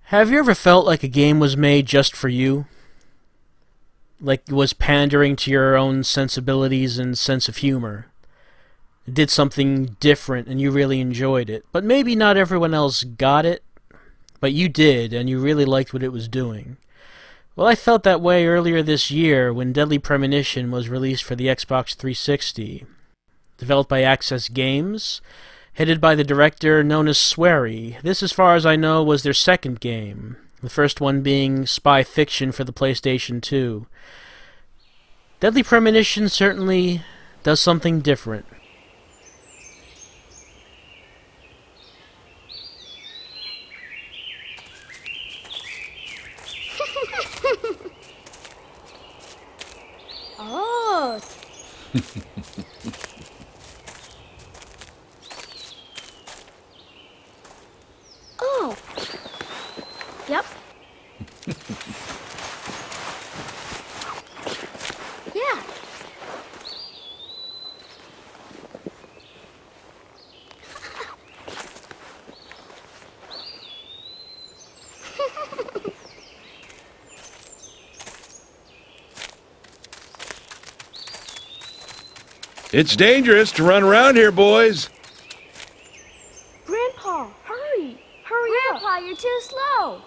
Have you ever felt like a game was made just for you? Like it was pandering to your own sensibilities and sense of humor? It did something different and you really enjoyed it, but maybe not everyone else got it, but you did and you really liked what it was doing. Well, I felt that way earlier this year when Deadly Premonition was released for the Xbox 360. Developed by Access Games, headed by the director known as Swery. This, as far as I know, was their second game, the first one being Spy Fiction for the PlayStation 2. Deadly Premonition certainly does something different. Oh. Oh. Yep. Yeah. It's dangerous to run around here, boys. Grandpa, hurry! Hurry up! Grandpa, you're too slow.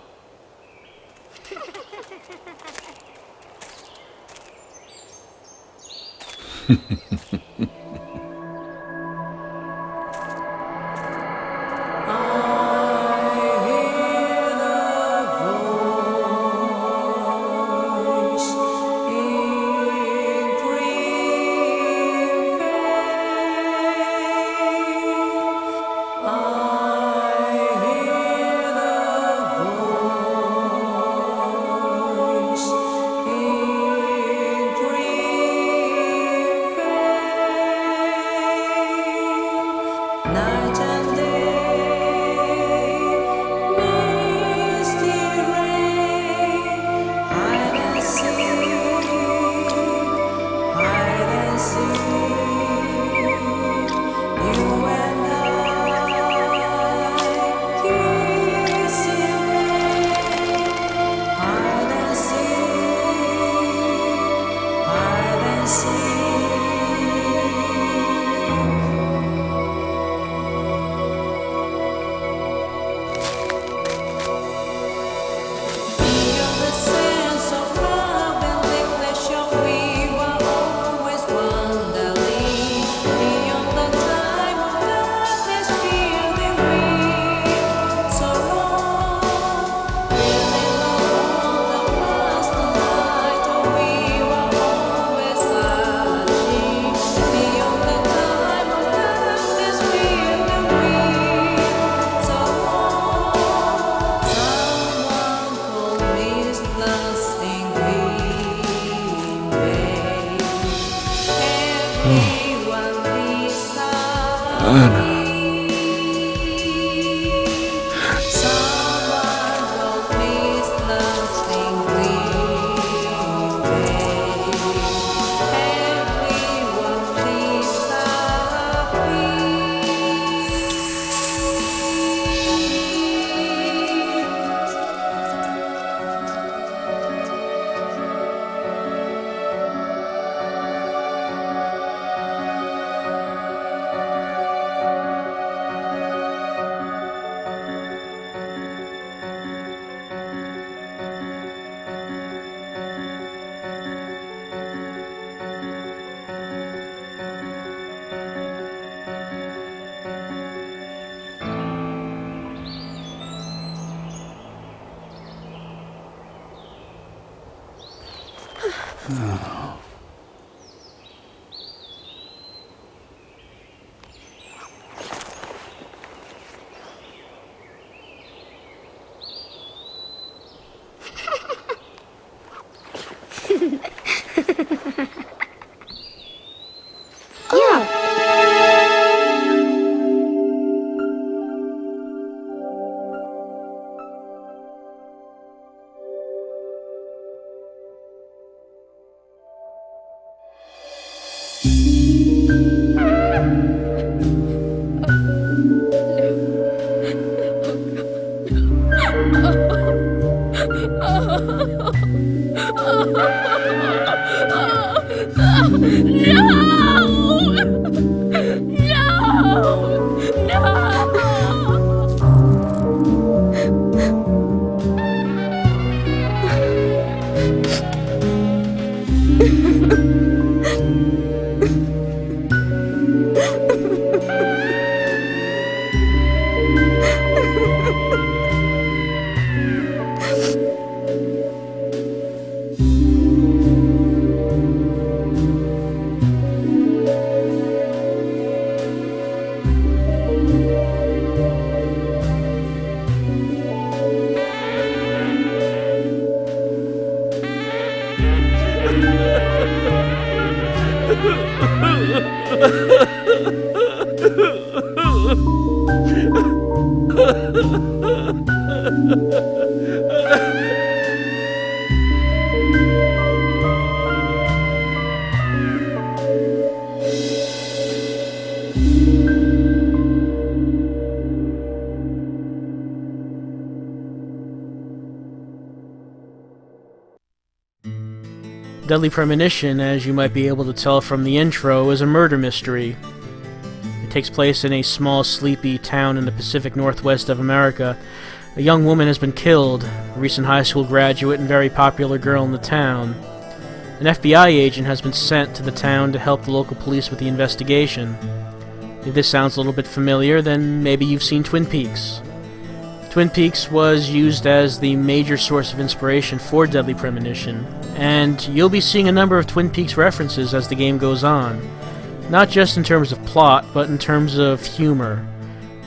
Oh. Deadly Premonition, as you might be able to tell from the intro, is a murder mystery. It takes place in a small, sleepy town in the Pacific Northwest of America. A young woman has been killed, a recent high school graduate and very popular girl in the town. An FBI agent has been sent to the town to help the local police with the investigation. If this sounds a little bit familiar, then maybe you've seen Twin Peaks. Twin Peaks was used as the major source of inspiration for Deadly Premonition, and you'll be seeing a number of Twin Peaks references as the game goes on. Not just in terms of plot, but in terms of humor.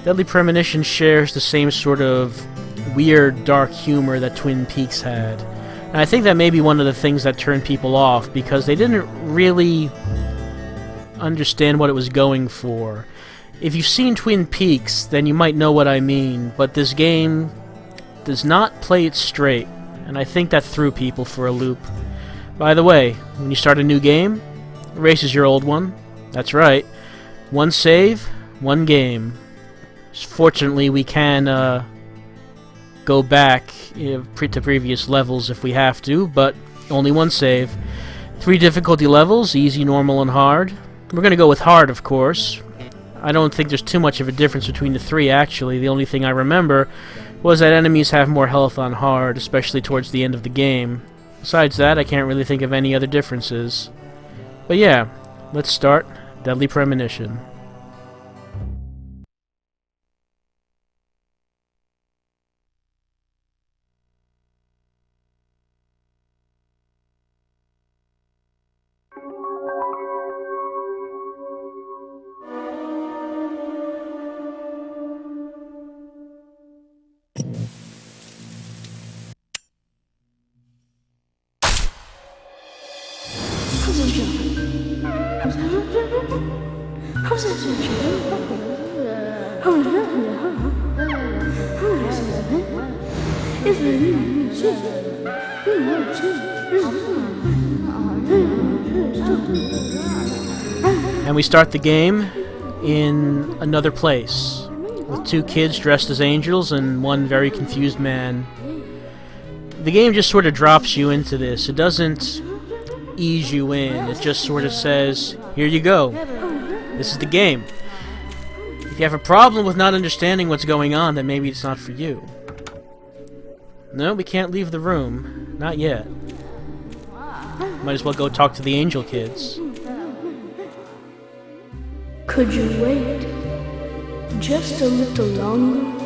Deadly Premonition shares the same sort of weird, dark humor that Twin Peaks had. And I think that may be one of the things that turned people off, because they didn't really understand what it was going for. If you've seen Twin Peaks, then you might know what I mean, but this game does not play it straight, and I think that threw people for a loop. By the way, when you start a new game, it erases your old one. That's right. One save, one game. Fortunately, we can go back to previous levels if we have to, but only one save. 3 difficulty levels, easy, normal, and hard. We're going to go with hard, of course. I don't think there's too much of a difference between the 3, actually. The only thing I remember was that enemies have more health on hard, especially towards the end of the game. Besides that, I can't really think of any other differences. But yeah, let's start Deadly Premonition. And we start the game in another place, with 2 kids dressed as angels and one very confused man. The game just sort of drops you into this. It doesn't ease you in. It just sort of says, here you go. This is the game. If you have a problem with not understanding what's going on, then maybe it's not for you. No, we can't leave the room. Not yet. Might as well go talk to the angel kids. Could you wait just a little longer?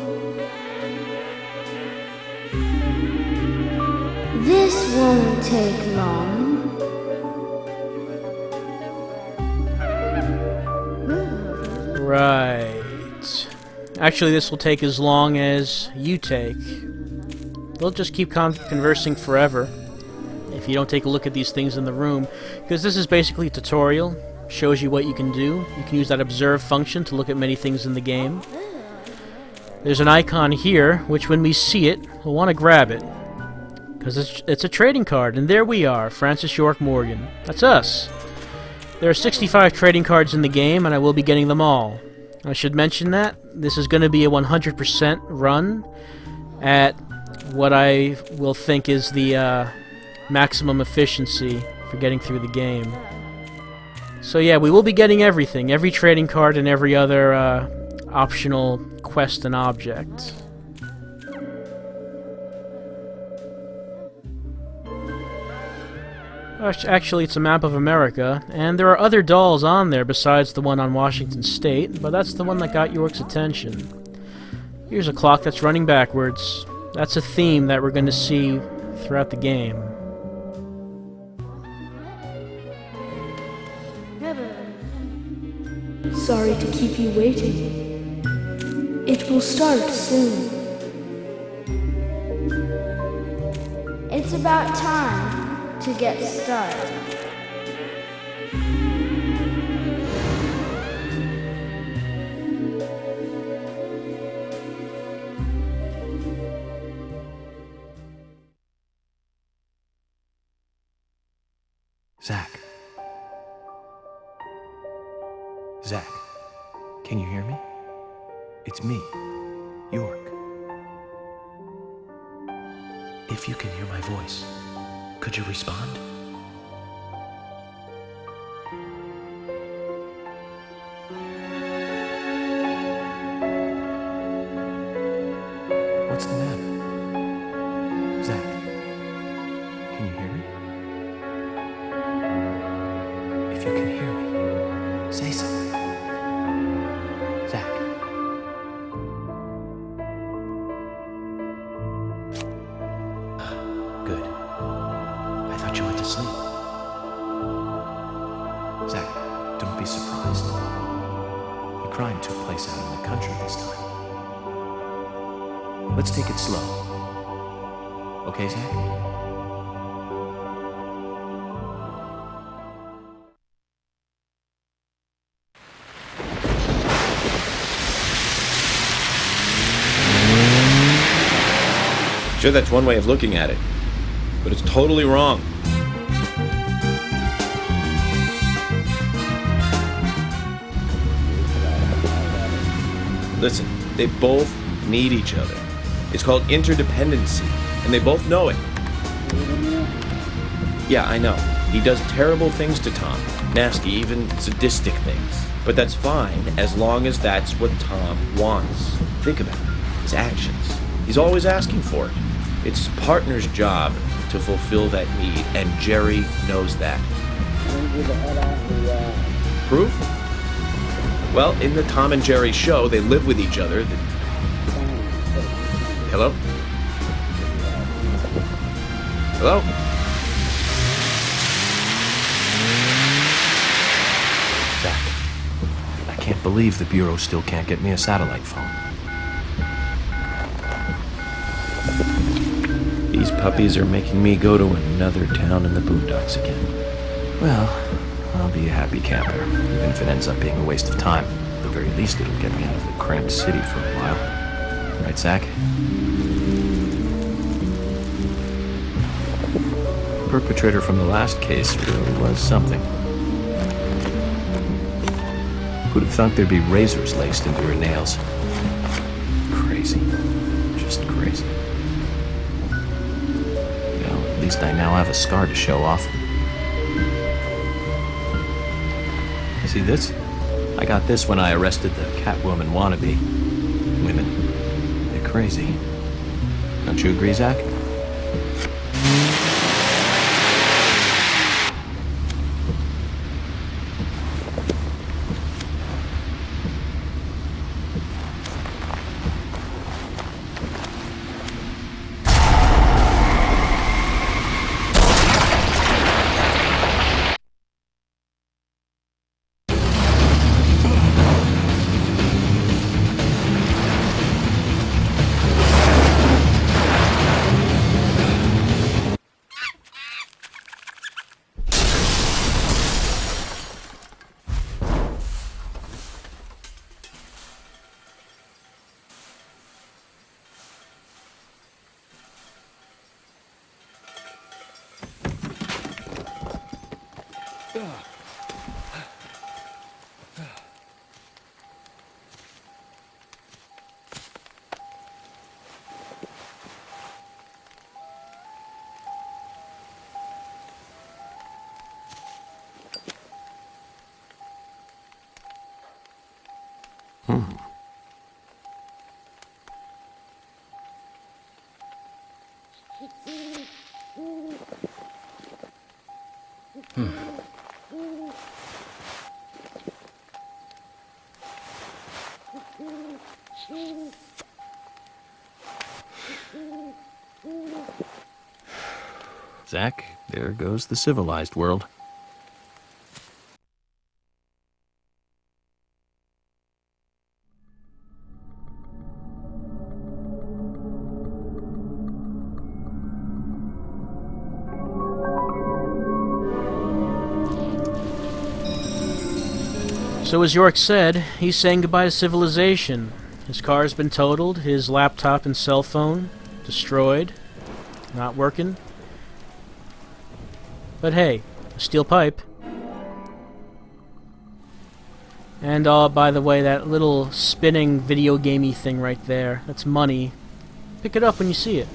This won't take long. Right. Actually, this will take as long as you take. They'll just keep conversing forever if you don't take a look at these things in the room, because this is basically a tutorial. Shows you what you can do. You can use that observe function to look at many things in the game. There's an icon here, which when we see it, we'll want to grab it, because it's a trading card, and there we are, Francis York Morgan. That's us. There are 65 trading cards in the game, and I will be getting them all. I should mention that this is going to be a 100% run at what I will think is the maximum efficiency for getting through the game. So yeah, we will be getting everything, every trading card and every other optional quest and object. Actually, it's a map of America, and there are other dolls on there besides the one on Washington State, but that's the one that got York's attention. Here's a clock that's running backwards. That's a theme that we're going to see throughout the game. Sorry to keep you waiting. It will start soon. It's about time to get started. Zach. Zach, can you hear me? It's me, York. If you can hear my voice, could you respond? What's the matter? Zach, can you hear me? If you can hear me, say something. Zach. Good. I thought you went to sleep. Zach, don't be surprised. The crime took place out in the country this time. Let's take it slow. Okay, Zach? Sure, that's one way of looking at it, but it's totally wrong. Listen, they both need each other. It's called interdependency, and they both know it. Yeah, I know. He does terrible things to Tom. Nasty, even sadistic things. But that's fine, as long as that's what Tom wants. Think about it. His actions. He's always asking for it. It's his partner's job to fulfill that need, and Jerry knows that. Proof? Well, in the Tom and Jerry show, they live with each other. Hello? Hello? Zach, I can't believe the Bureau still can't get me a satellite phone. These puppies are making me go to another town in the boondocks again. Well, I'll be a happy camper, even if it ends up being a waste of time. At the very least, it'll get me out of the cramped city for a while. Right, Zach? The perpetrator from the last case really was something. Who'd have thought there'd be razors laced into her nails? Crazy. Just crazy. Well, at least I now have a scar to show off. See this? I got this when I arrested the Catwoman wannabe. Women, they're crazy. Don't you agree, Zach? Zach, there goes the civilized world. So as York said, he's saying goodbye to civilization. His car's been totaled, his laptop and cell phone destroyed, not working. But hey, a steel pipe. And by the way, that little spinning video gamey thing right there, that's money. Pick it up when you see it.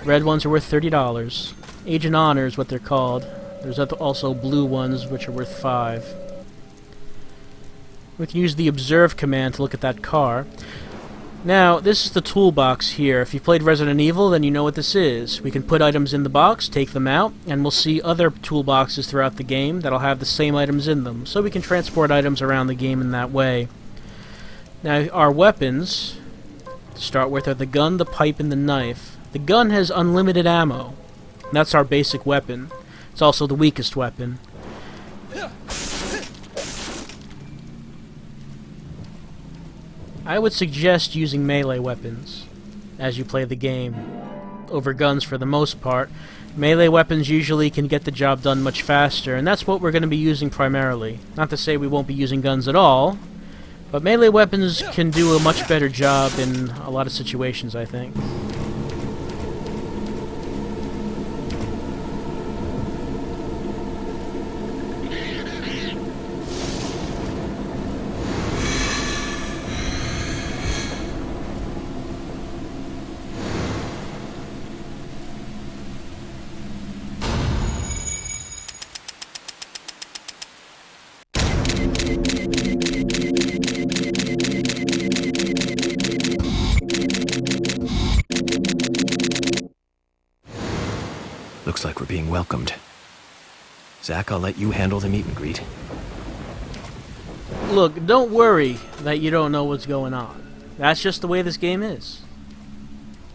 Red ones are worth $30. Agent Honor is what they're called. There's also blue ones which are worth $5. We can use the observe command to look at that car. Now, this is the toolbox here. If you played Resident Evil, then you know what this is. We can put items in the box, take them out, and we'll see other toolboxes throughout the game that'll have the same items in them. So we can transport items around the game in that way. Now, our weapons, to start with, are the gun, the pipe, and the knife. The gun has unlimited ammo. That's our basic weapon. It's also the weakest weapon. I would suggest using melee weapons as you play the game over guns for the most part. Melee weapons usually can get the job done much faster, and that's what we're going to be using primarily. Not to say we won't be using guns at all, but melee weapons can do a much better job in a lot of situations, I think. Looks like we're being welcomed. Zach, I'll let you handle the meet and greet. Look, don't worry that you don't know what's going on. That's just the way this game is.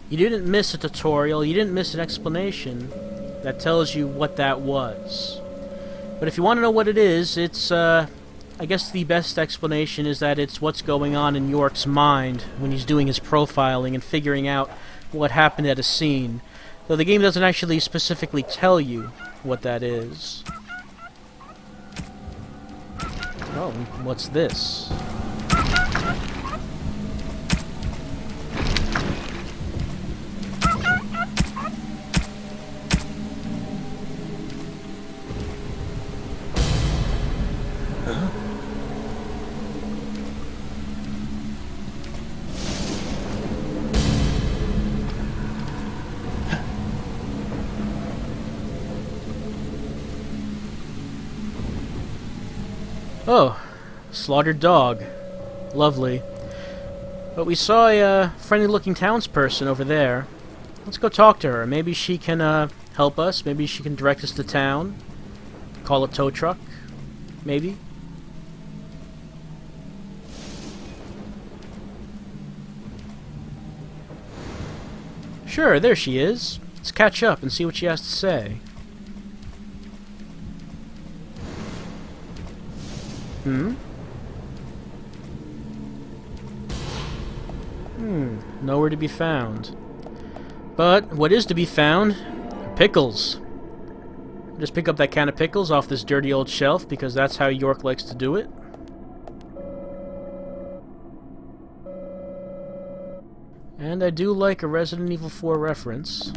You didn't miss a tutorial, you didn't miss an explanation that tells you what that was. But if you want to know what it is, it's, I guess the best explanation is that it's what's going on in York's mind when he's doing his profiling and figuring out what happened at a scene. Though the game doesn't actually specifically tell you what that is. Oh, what's this? Oh, slaughtered dog. Lovely. But we saw a friendly-looking townsperson over there. Let's go talk to her. Maybe she can help us. Maybe she can direct us to town. Call a tow truck. Maybe. Sure, there she is. Let's catch up and see what she has to say. Nowhere to be found. But what is to be found are pickles. Just pick up that can of pickles off this dirty old shelf because that's how York likes to do it. And I do like a Resident Evil 4 reference.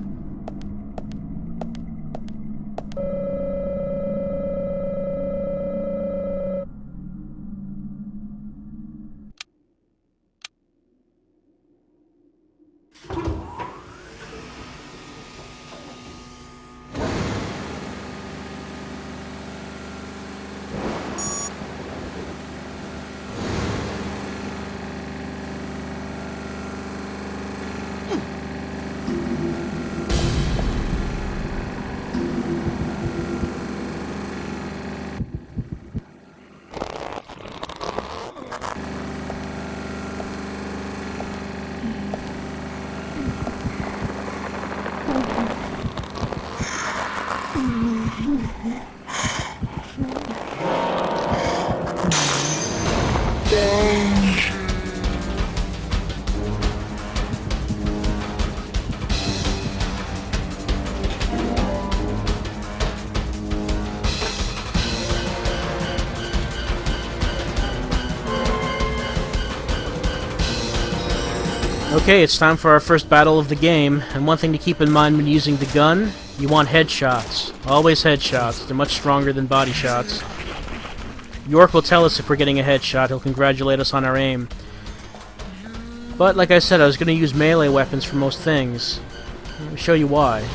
Okay, it's time for our first battle of the game, and one thing to keep in mind when using the gun, you want headshots. Always headshots. They're much stronger than body shots. York will tell us if we're getting a headshot. He'll congratulate us on our aim. But, like I said, I was going to use melee weapons for most things. Let me show you why.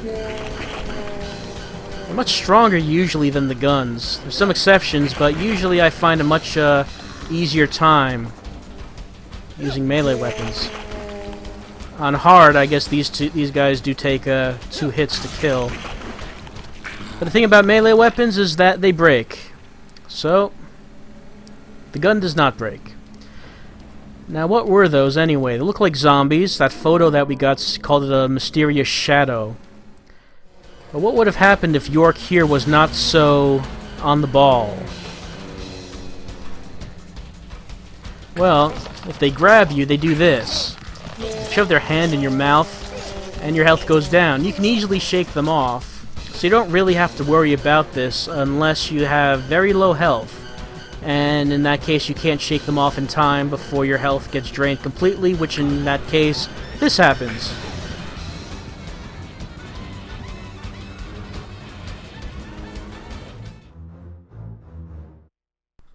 They're much stronger usually than the guns. There's some exceptions, but usually I find a much easier time using melee weapons. On hard, I guess these guys do take 2 hits to kill. But the thing about melee weapons is that they break. So, the gun does not break. Now, what were those anyway? They look like zombies. That photo that we got called it a mysterious shadow. But what would have happened if York here was not so on the ball? Well, if they grab you, they do this. They shove their hand in your mouth, and your health goes down. You can easily shake them off, so you don't really have to worry about this unless you have very low health. And in that case, you can't shake them off in time before your health gets drained completely, which in that case, this happens.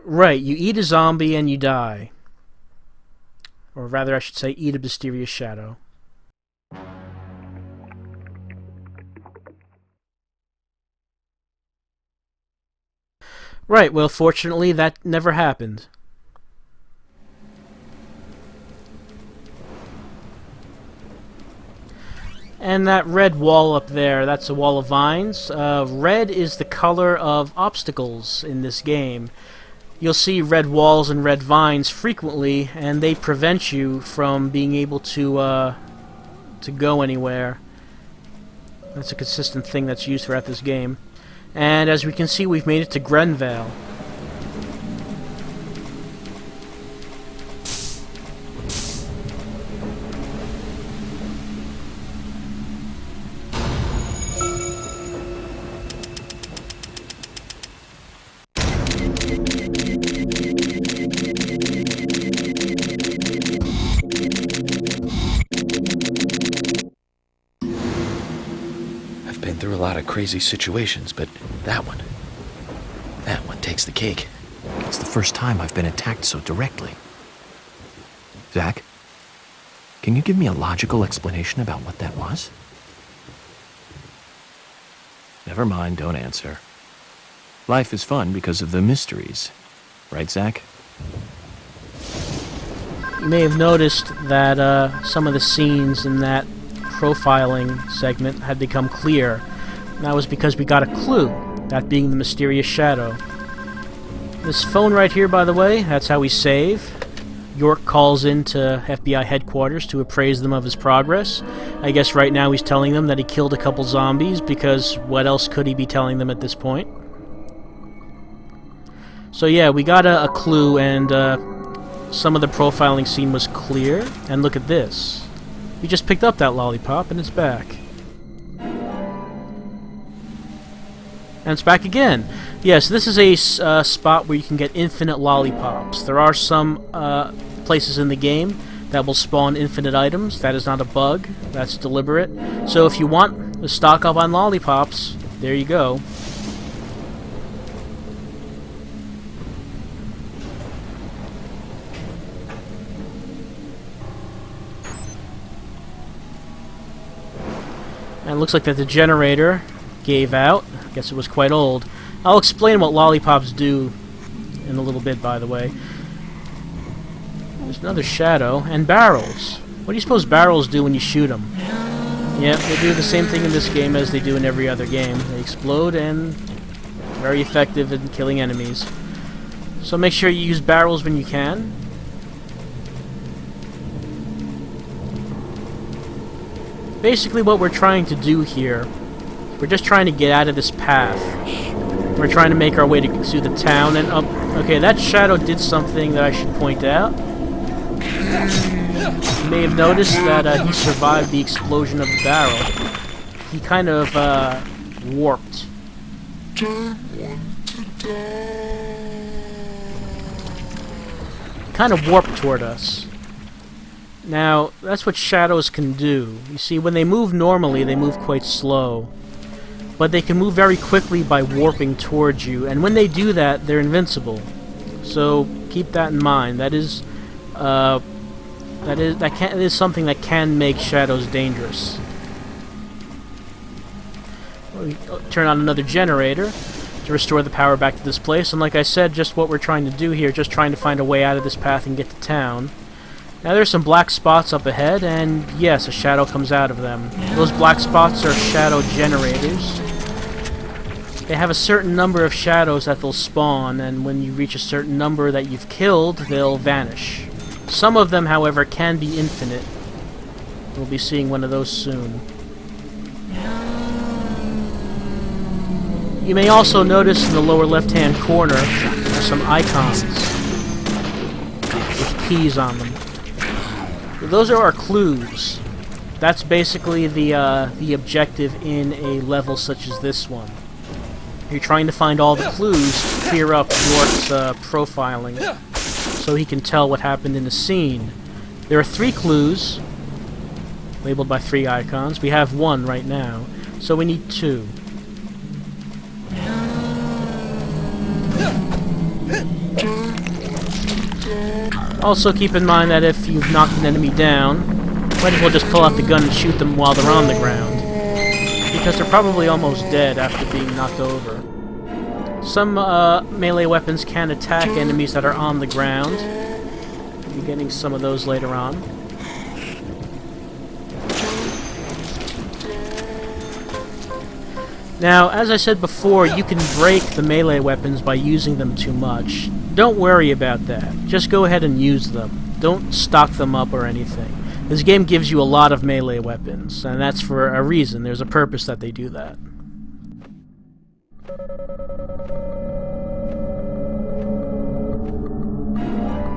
Right, you eat a zombie and you die. Or rather, I should say, eat a mysterious shadow. Right, well, fortunately, that never happened. And that red wall up there, that's a wall of vines. Red is the color of obstacles in this game. You'll see red walls and red vines frequently, and they prevent you from being able to go anywhere. That's a consistent thing that's used throughout this game. And as we can see, we've made it to Grenvale. Through a lot of crazy situations, but that one takes the cake. It's the first time I've been attacked so directly. Zach, can you give me a logical explanation about what that was? Never mind, don't answer. Life is fun because of the mysteries. Right, Zach? You may have noticed that some of the scenes in that profiling segment had become clear. And that was because we got a clue, that being the mysterious shadow. This phone right here, by the way, that's how we save. York calls into FBI headquarters to appraise them of his progress. I guess right now he's telling them that he killed a couple zombies, because what else could he be telling them at this point? So yeah, we got a clue, and some of the profiling scene was clear. And look at this. We just picked up that lollipop, and it's back. And it's back again. Yes, this is a spot where you can get infinite lollipops. There are some places in the game that will spawn infinite items. That is not a bug. That's deliberate. So if you want to stock up on lollipops, there you go. And it looks like that the generator gave out. I guess it was quite old. I'll explain what lollipops do in a little bit, by the way. There's another shadow. And barrels. What do you suppose barrels do when you shoot them? Yep, they do the same thing in this game as they do in every other game. They explode and very effective in killing enemies. So make sure you use barrels when you can. Basically what we're trying to do here, We're just trying to get out of this path. We're trying to make our way to the town, and okay, that shadow did something that I should point out. You may have noticed that he survived the explosion of the barrel. He kind of warped. Kind of warped toward us. Now, that's what shadows can do. You see, when they move normally, they move quite slow. But they can move very quickly by warping towards you, and when they do that, they're invincible. So keep that in mind. That is something that can make shadows dangerous. We turn on another generator to restore the power back to this place, and like I said, just what we're trying to do here, just trying to find a way out of this path and get to town. Now there's some black spots up ahead, and yes, a shadow comes out of them. Those black spots are shadow generators. They have a certain number of shadows that they'll spawn, and when you reach a certain number that you've killed, they'll vanish. Some of them, however, can be infinite. We'll be seeing one of those soon. You may also notice in the lower left-hand corner some icons with keys on them. Those are our clues. That's basically the objective in a level such as this one. You're trying to find all the clues to clear up York's profiling, so he can tell what happened in the scene. There are 3 clues, labeled by 3 icons. We have 1 right now, so we need 2. Also keep in mind that if you've knocked an enemy down, might as well just pull out the gun and shoot them while they're on the ground, because they're probably almost dead after being knocked over. Some melee weapons can attack enemies that are on the ground. We'll be getting some of those later on. Now, as I said before, you can break the melee weapons by using them too much. Don't worry about that. Just go ahead and use them. Don't stock them up or anything. This game gives you a lot of melee weapons, and that's for a reason. There's a purpose that they do that.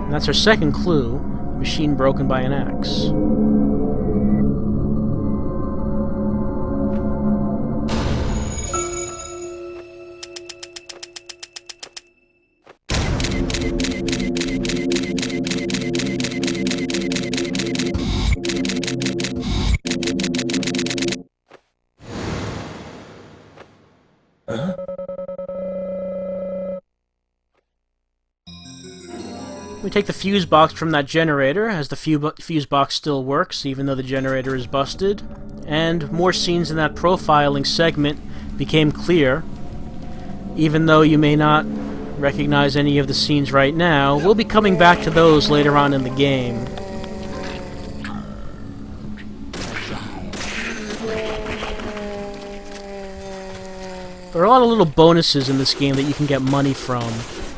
And that's our second clue, machine broken by an axe. We take the fuse box from that generator, as the fuse box still works, even though the generator is busted. And more scenes in that profiling segment became clear. Even though you may not recognize any of the scenes right now, we'll be coming back to those later on in the game. There are a lot of little bonuses in this game that you can get money from.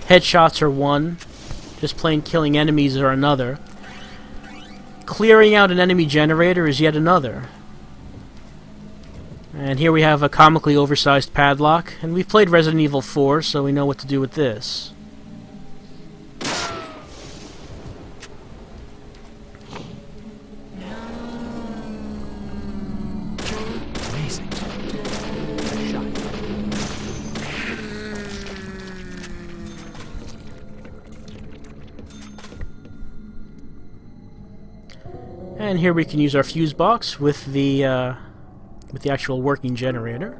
Headshots are one. Just plain killing enemies are another. Clearing out an enemy generator is yet another. And here we have a comically oversized padlock, and we've played Resident Evil 4, so we know what to do with this. Amazing. And here we can use our fuse box with the actual working generator.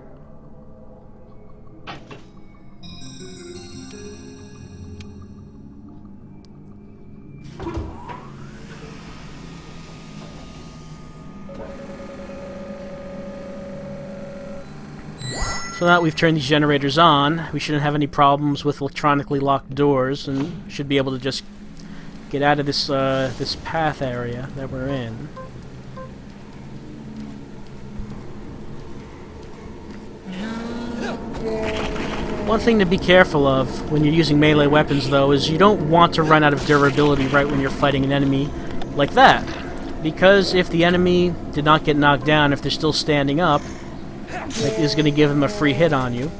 So now that we've turned these generators on, we shouldn't have any problems with electronically locked doors, and should be able to just get out of this this path area that we're in. One thing to be careful of when you're using melee weapons, though, is you don't want to run out of durability right when you're fighting an enemy like that. Because if the enemy did not get knocked down, if they're still standing up, Like, is going to give him a free hit on you.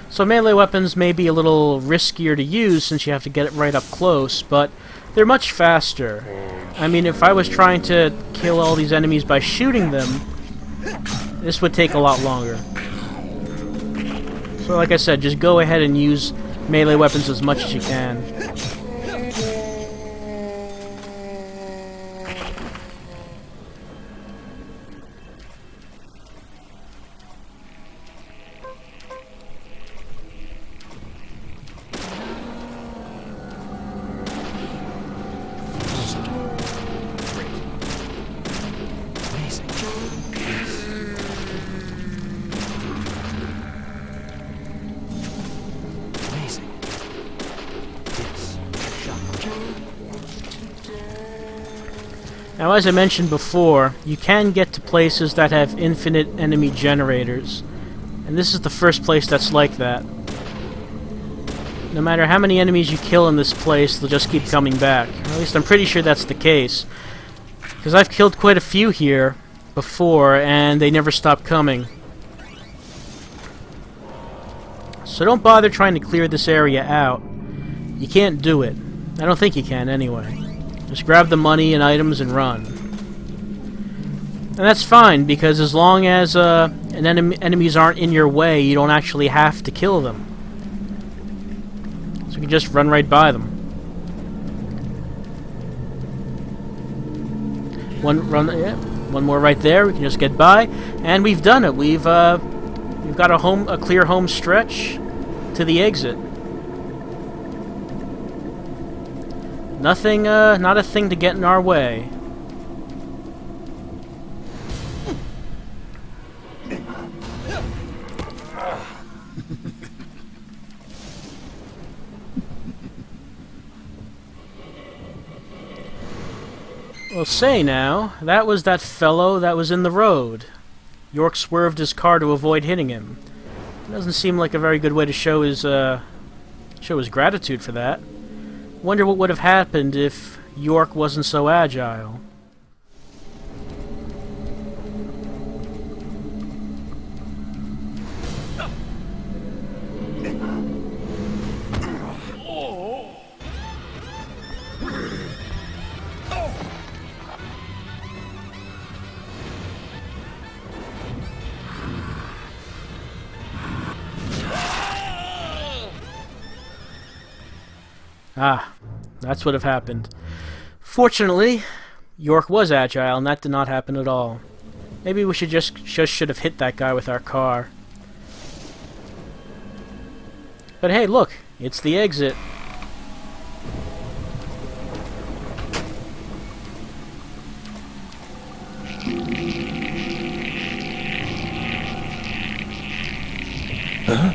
So melee weapons may be a little riskier to use since you have to get it right up close, but they're much faster. I mean, if I was trying to kill all these enemies by shooting them, this would take a lot longer. So like I said, just go ahead and use melee weapons as much as you can. Now, as I mentioned before, you can get to places that have infinite enemy generators, and this is the first place that's like that. No matter how many enemies you kill in this place, they'll just keep coming back. Or at least I'm pretty sure that's the case, because I've killed quite a few here before, and they never stop coming. So don't bother trying to clear this area out. You can't do it. I don't think you can, anyway. Just grab the money and items and run. And that's fine, because as long as enemies aren't in your way, you don't actually have to kill them. So you can just run right by them. One more right there. We can just get by, and we've done it. We've got a clear home stretch to the exit. Nothing, not a thing to get in our way. Well, say now, that was that fellow that was in the road. York swerved his car to avoid hitting him. Doesn't seem like a very good way to show his gratitude for that. Wonder what would have happened if York wasn't so agile. Ah, that's what have happened. Fortunately, York was agile, and that did not happen at all. Maybe we should should have hit that guy with our car. But hey, look, it's the exit. Huh?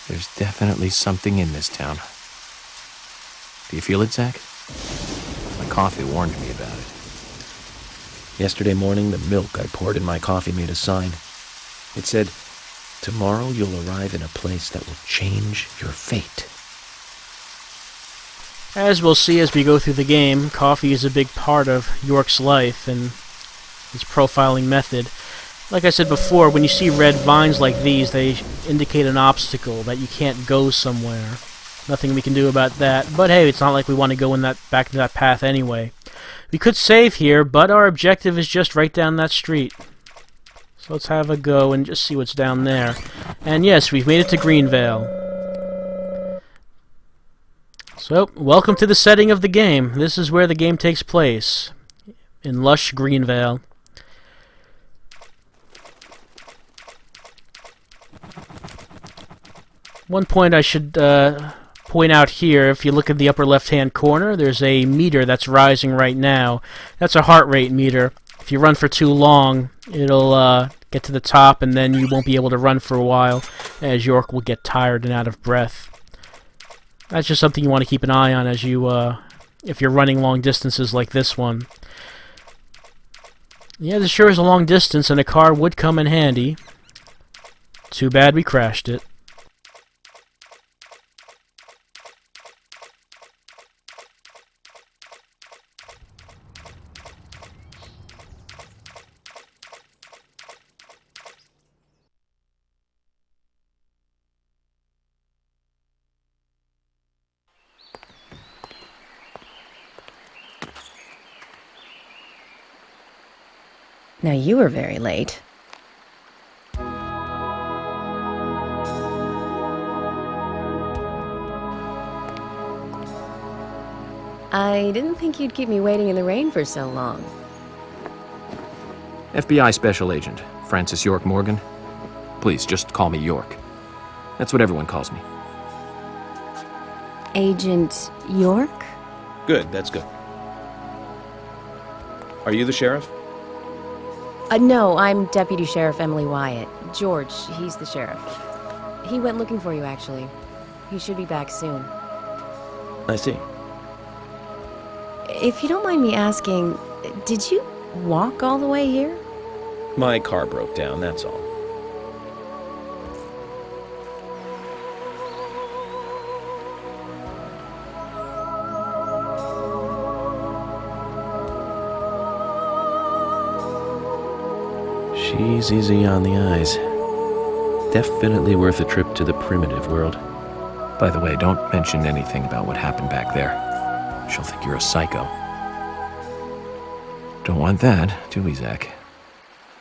There's definitely something in this town. Do you feel it, Zach? My coffee warned me about it. Yesterday morning, the milk I poured in my coffee made a sign. It said, "Tomorrow you'll arrive in a place that will change your fate." As we'll see as we go through the game, coffee is a big part of York's life and his profiling method. Like I said before, when you see red vines like these, they indicate an obstacle, that you can't go somewhere. Nothing we can do about that, but hey, it's not like we want to go back into that path anyway. We could save here, but our objective is just right down that street. So let's have a go and just see what's down there. And yes, we've made it to Greenvale. So, welcome to the setting of the game. This is where the game takes place, in lush Greenvale. One point I should point out here, if you look in the upper left-hand corner, there's a meter that's rising right now. That's a heart rate meter. If you run for too long, it'll get to the top, and then you won't be able to run for a while, as York will get tired and out of breath. That's just something you want to keep an eye on as you, if you're running long distances like this one. Yeah, this sure is a long distance, and a car would come in handy. Too bad we crashed it. Now you were very late. I didn't think you'd keep me waiting in the rain for so long. FBI Special Agent, Francis York Morgan. Please, just call me York. That's what everyone calls me. Agent York? Good, that's good. Are you the sheriff? No, I'm Deputy Sheriff Emily Wyatt. George, he's the sheriff. He went looking for you, actually. He should be back soon. I see. If you don't mind me asking, did you walk all the way here? My car broke down, that's all. She's easy on the eyes. Definitely worth a trip to the primitive world. By the way, don't mention anything about what happened back there. She'll think you're a psycho. Don't want that, do we, Zach?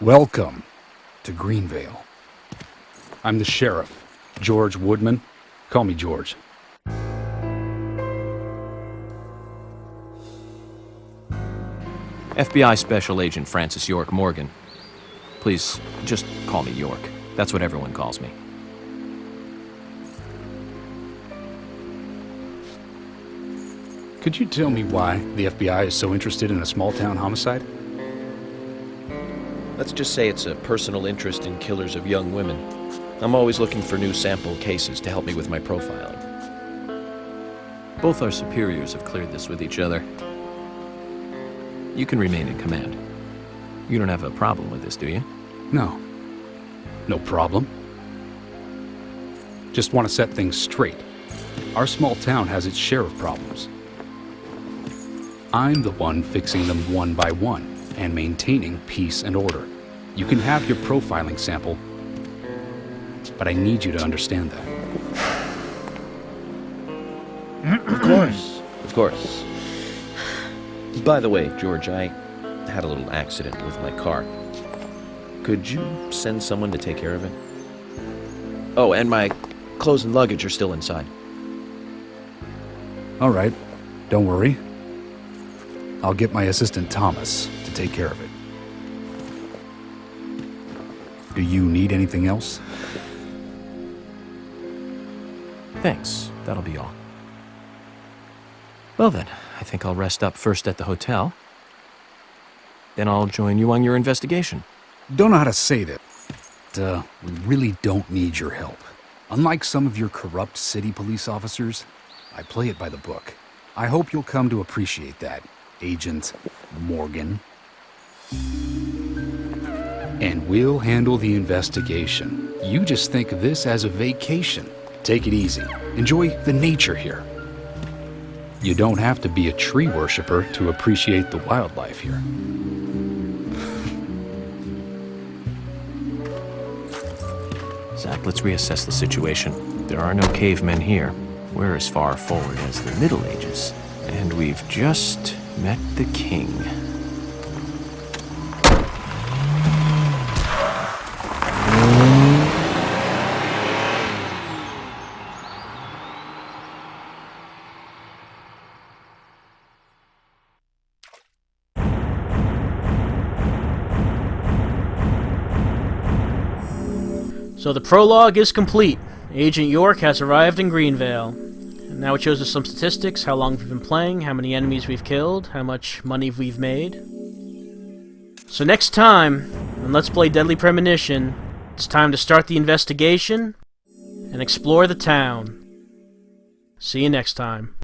Welcome to Greenvale. I'm the sheriff, George Woodman. Call me George. FBI Special Agent Francis York Morgan. Please, just call me York. That's what everyone calls me. Could you tell me why the FBI is so interested in a small-town homicide? Let's just say it's a personal interest in killers of young women. I'm always looking for new sample cases to help me with my profiling. Both our superiors have cleared this with each other. You can remain in command. You don't have a problem with this, do you? No. No problem. Just want to set things straight. Our small town has its share of problems. I'm the one fixing them one by one and maintaining peace and order. You can have your profiling sample, but I need you to understand that. Of course. Of course. By the way, George, I had a little accident with my car. Could you send someone to take care of it? Oh, and my clothes and luggage are still inside. All right. Don't worry. I'll get my assistant Thomas to take care of it. Do you need anything else? Thanks. That'll be all. Well then, I think I'll rest up first at the hotel. Then I'll join you on your investigation. Don't know how to say that. We really don't need your help. Unlike some of your corrupt city police officers, I play it by the book. I hope you'll come to appreciate that, Agent Morgan. And we'll handle the investigation. You just think of this as a vacation. Take it easy. Enjoy the nature here. You don't have to be a tree worshiper to appreciate the wildlife here. Zach, let's reassess the situation. There are no cavemen here. We're as far forward as the Middle Ages. And we've just met the king. So the prologue is complete. Agent York has arrived in Greenvale. And now it shows us some statistics, how long we've been playing, how many enemies we've killed, how much money we've made. So next time, on Let's Play Deadly Premonition, it's time to start the investigation and explore the town. See you next time.